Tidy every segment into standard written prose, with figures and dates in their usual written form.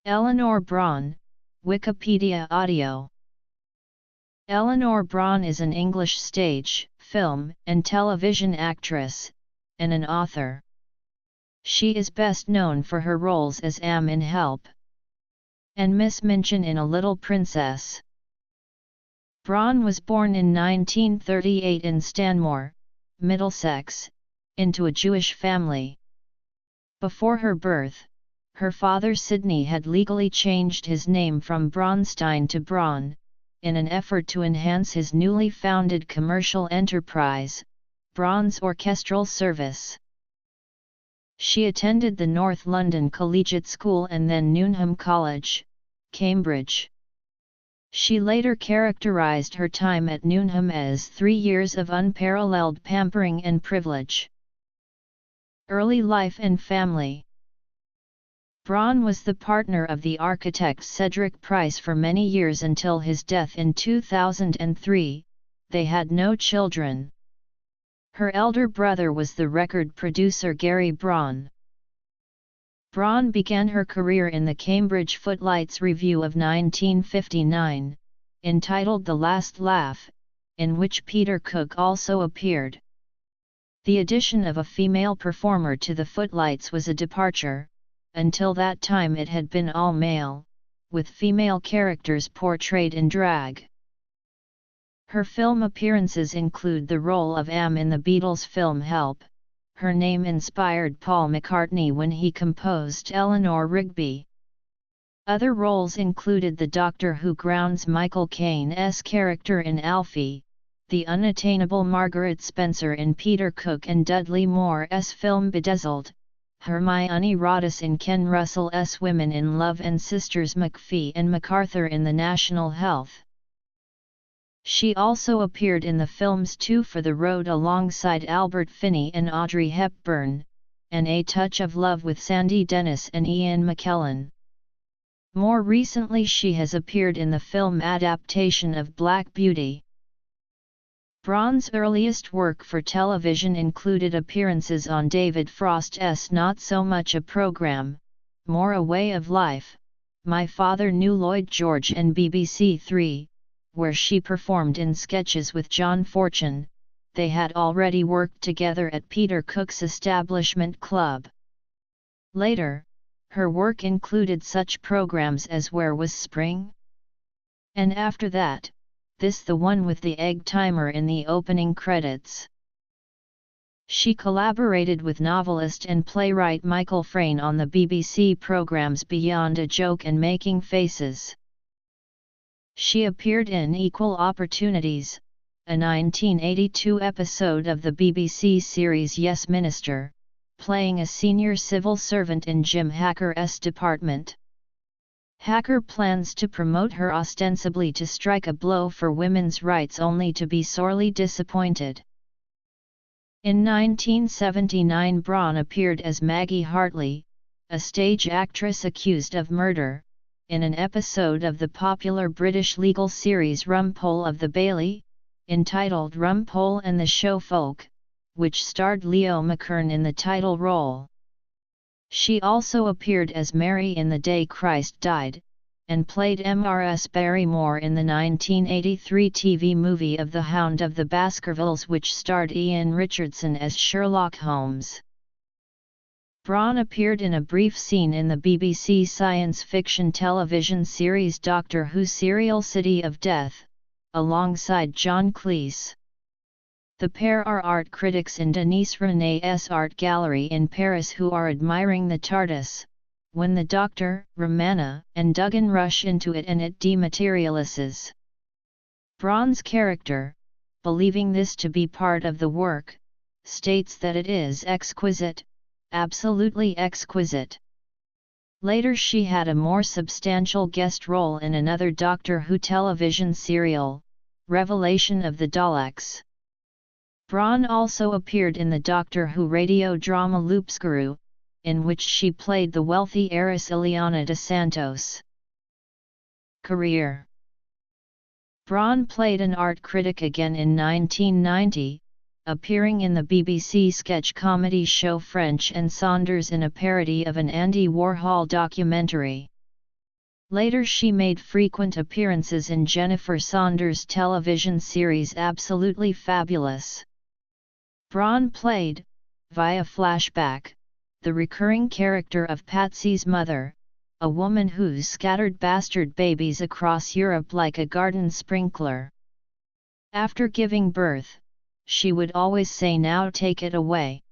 Eleanor Bron, Wikipedia Audio. Eleanor Bron is an English stage, film, and television actress, and an author. She is best known for her roles as Am in Help and Miss Minchin in A Little Princess. Bron was born in 1938 in Stanmore, Middlesex, into a Jewish family. Before her birth, her father Sidney had legally changed his name from Bronstein to Bron, in an effort to enhance his newly founded commercial enterprise, Bron's Orchestral Service. She attended the North London Collegiate School and then Newnham College, Cambridge. She later characterised her time at Newnham as 3 years of unparalleled pampering and privilege. Early life and family. Bron was the partner of the architect Cedric Price for many years until his death in 2003. They had no children. Her elder brother was the record producer Gary Bron. Bron began her career in the Cambridge Footlights Review of 1959, entitled The Last Laugh, in which Peter Cook also appeared. The addition of a female performer to the Footlights was a departure. Until that time it had been all male, with female characters portrayed in drag. Her film appearances include the role of Am in the Beatles' film Help. Her name inspired Paul McCartney when he composed Eleanor Rigby. Other roles included the Doctor Who grounds Michael Caine's character in Alfie, the unattainable Margaret Spencer in Peter Cook and Dudley Moore's film Bedazzled, Hermione Roddice in Ken Russell's Women in Love and Sisters McPhee and MacArthur in the National Health. She also appeared in the films Two for the Road alongside Albert Finney and Audrey Hepburn, and A Touch of Love with Sandy Dennis and Ian McKellen. More recently she has appeared in the film adaptation of Black Beauty. Bron's earliest work for television included appearances on David Frost's Not So Much a Program, More a Way of Life, My Father Knew Lloyd George and BBC Three, where she performed in sketches with John Fortune. They had already worked together at Peter Cook's Establishment Club. Later, her work included such programs as Where Was Spring? And After That, This the One with the Egg Timer in the opening credits. She collaborated with novelist and playwright Michael Frayn on the BBC programmes Beyond a Joke and Making Faces. She appeared in Equal Opportunities, a 1982 episode of the BBC series Yes Minister, playing a senior civil servant in Jim Hacker's department. Hacker plans to promote her ostensibly to strike a blow for women's rights only to be sorely disappointed. In 1979 Bron appeared as Maggie Hartley, a stage actress accused of murder, in an episode of the popular British legal series Rumpole of the Bailey, entitled Rumpole and the Show Folk, which starred Leo McKern in the title role. She also appeared as Mary in The Day Christ Died, and played Mrs. Barrymore in the 1983 TV movie of The Hound of the Baskervilles which starred Ian Richardson as Sherlock Holmes. Bron appeared in a brief scene in the BBC science fiction television series Doctor Who serial City of Death, alongside John Cleese. The pair are art critics in Denise René's art gallery in Paris who are admiring the TARDIS, when the Doctor, Romana, and Duggan rush into it and it dematerializes. Bron's character, believing this to be part of the work, states that it is exquisite, absolutely exquisite. Later she had a more substantial guest role in another Doctor Who television serial, Revelation of the Daleks. Bron also appeared in the Doctor Who radio drama Loopscrew, in which she played the wealthy heiress Ileana de Santos. Career. Bron played an art critic again in 1990, appearing in the BBC sketch comedy show French and Saunders in a parody of an Andy Warhol documentary. Later she made frequent appearances in Jennifer Saunders' television series Absolutely Fabulous. Bron played, via flashback, the recurring character of Patsy's mother, a woman who scattered bastard babies across Europe like a garden sprinkler. After giving birth, she would always say, "Now take it away.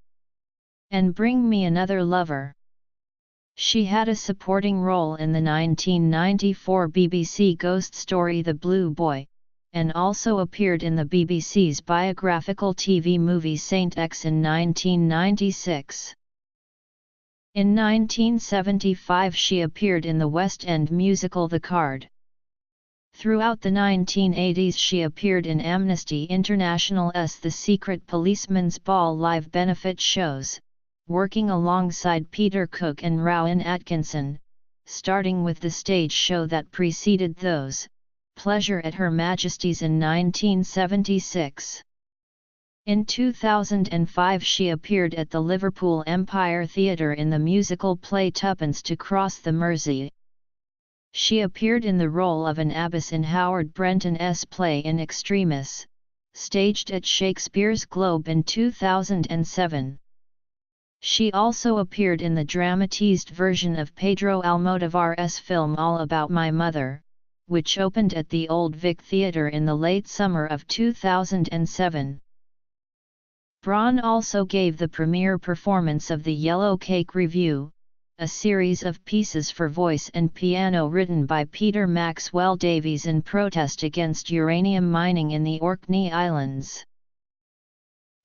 And bring me another lover." She had a supporting role in the 1994 BBC ghost story The Blue Boy, and also appeared in the BBC's biographical TV movie Saint X in 1996. In 1975 she appeared in the West End musical The Card. Throughout the 1980s she appeared in Amnesty International's The Secret Policeman's Ball live benefit shows, working alongside Peter Cook and Rowan Atkinson, starting with the stage show that preceded those, Pleasure at Her Majesty's in 1976. In 2005 she appeared at the Liverpool Empire Theatre in the musical play Tuppence to Cross the Mersey. She appeared in the role of an abbess in Howard Brenton's play In Extremis, staged at Shakespeare's Globe in 2007. She also appeared in the dramatized version of Pedro Almodóvar's film All About My Mother, which opened at the Old Vic Theatre in the late summer of 2007. Bron also gave the premiere performance of the Yellow Cake Review, a series of pieces for voice and piano written by Peter Maxwell Davies in protest against uranium mining in the Orkney Islands.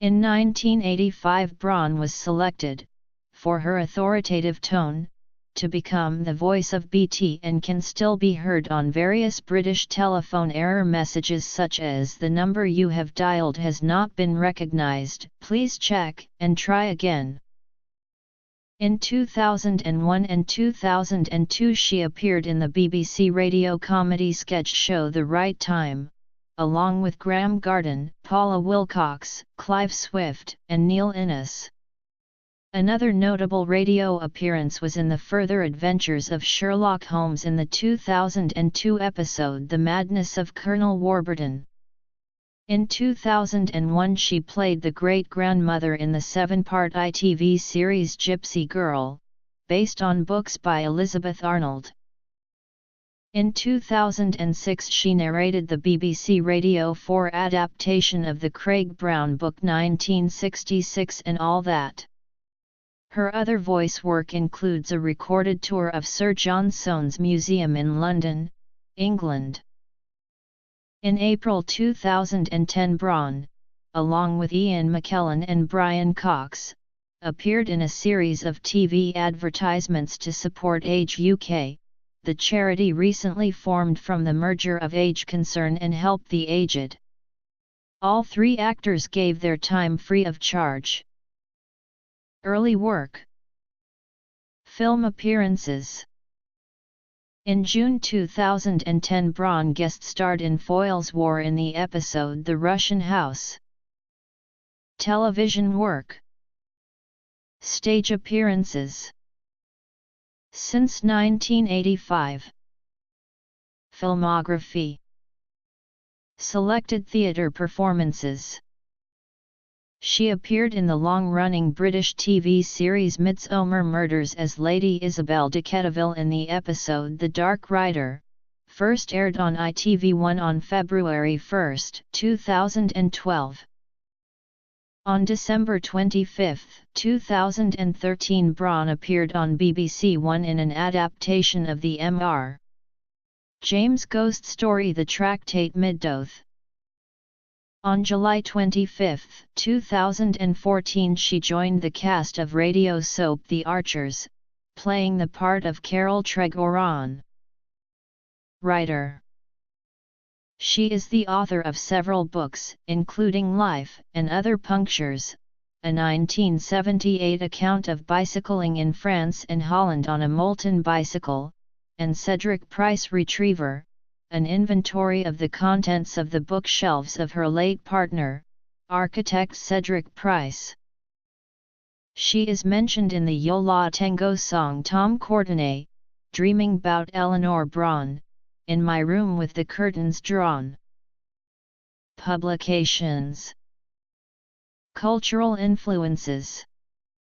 In 1985 Bron was selected, for her authoritative tone, to become the voice of BT and can still be heard on various British telephone error messages such as "The number you have dialed has not been recognised, please check and try again." In 2001 and 2002 she appeared in the BBC radio comedy sketch show The Right Time, along with Graham Garden, Paula Wilcox, Clive Swift, and Neil Innes. Another notable radio appearance was in the further adventures of Sherlock Holmes in the 2002 episode The Madness of Colonel Warburton. In 2001 she played the great-grandmother in the 7-part ITV series Gypsy Girl, based on books by Elizabeth Arnold. In 2006 she narrated the BBC Radio 4 adaptation of the Craig Brown book 1966 and All That. Her other voice work includes a recorded tour of Sir John Soane's Museum in London, England. In April 2010 Bron, along with Ian McKellen and Brian Cox, appeared in a series of TV advertisements to support Age UK, the charity recently formed from the merger of Age Concern and Help the Aged. All three actors gave their time free of charge. Early work. Film appearances. In June 2010 Bron guest-starred in Foyle's War in the episode The Russian House. Television work. Stage appearances. Since 1985. Filmography. Selected theatre performances. She appeared in the long-running British TV series Midsomer Murders as Lady Isabel de Keteville in the episode The Dark Rider, first aired on ITV1 on February 1, 2012. On December 25, 2013 Bron appeared on BBC One in an adaptation of the M.R. James ghost story The Tractate Middoth. On July 25, 2014 she joined the cast of radio soap The Archers, playing the part of Carol Tregoran. Writer. She is the author of several books, including Life and Other Punctures, a 1978 account of bicycling in France and Holland on a molten bicycle, and Cedric Price Retriever, an inventory of the contents of the bookshelves of her late partner, architect Cedric Price. She is mentioned in the Yo La Tengo song Tom Courtenay, Dreaming 'bout Eleanor Bron, In My Room with the Curtains Drawn. Publications. Cultural influences.